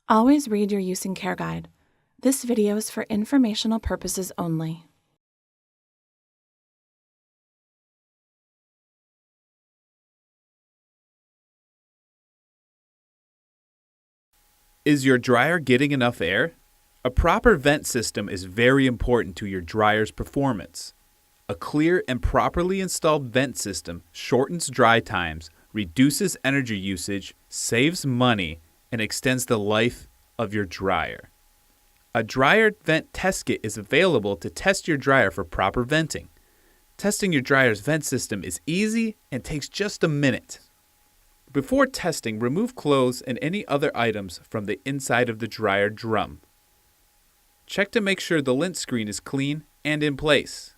Always read your use and care guide. This video is for informational purposes only. Is your dryer getting enough air? A proper vent system is very important to your dryer's performance. A clear and properly installed vent system shortens dry times, reduces energy usage, saves money, and extends the life of your dryer. A dryer vent test kit is available to test your dryer for proper venting. Testing your dryer's vent system is easy and takes just a minute. Before testing, remove clothes and any other items from the inside of the dryer drum. Check to make sure the lint screen is clean and in place.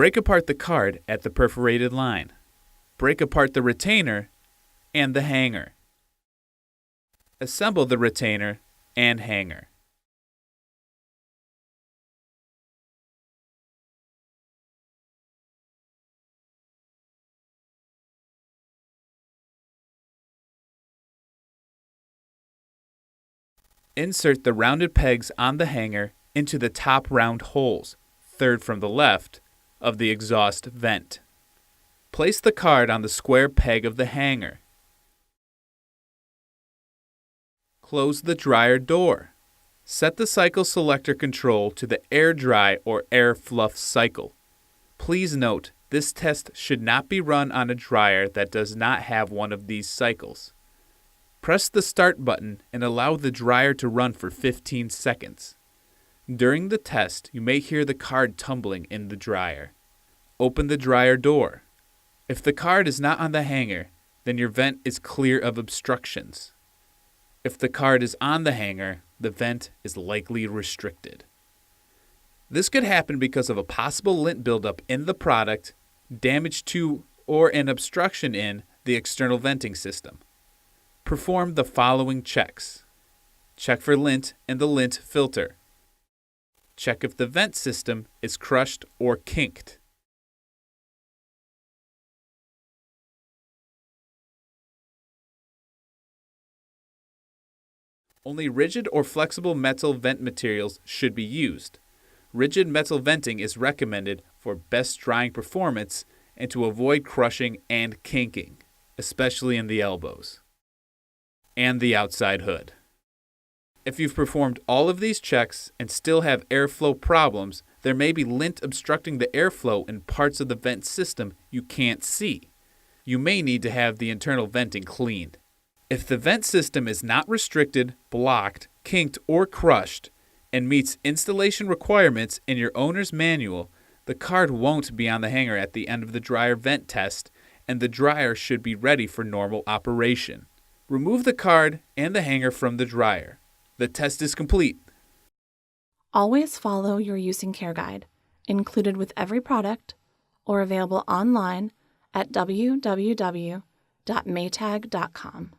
Break apart the card at the perforated line. Break apart the retainer and the hanger. Assemble the retainer and hanger. Insert the rounded pegs on the hanger into the top round holes, third from the left, of the exhaust vent. Place the card on the square peg of the hanger. Close the dryer door. Set the cycle selector control to the air dry or air fluff cycle. Please note, this test should not be run on a dryer that does not have one of these cycles. Press the start button and allow the dryer to run for 15 seconds. During the test, you may hear the card tumbling in the dryer. Open the dryer door. If the card is not on the hanger, then your vent is clear of obstructions. If the card is on the hanger, the vent is likely restricted. This could happen because of a possible lint buildup in the product, damage to or an obstruction in the external venting system. Perform the following checks. Check for lint in the lint filter. Check if the vent system is crushed or kinked. Only rigid or flexible metal vent materials should be used. Rigid metal venting is recommended for best drying performance and to avoid crushing and kinking, especially in the elbows and the outside hood. If you've performed all of these checks and still have airflow problems, there may be lint obstructing the airflow in parts of the vent system you can't see. You may need to have the internal venting cleaned. If the vent system is not restricted, blocked, kinked, or crushed, and meets installation requirements in your owner's manual, the card won't be on the hanger at the end of the dryer vent test, and the dryer should be ready for normal operation. Remove the card and the hanger from the dryer. The test is complete. Always follow your use and care guide, included with every product, or available online at www.maytag.com.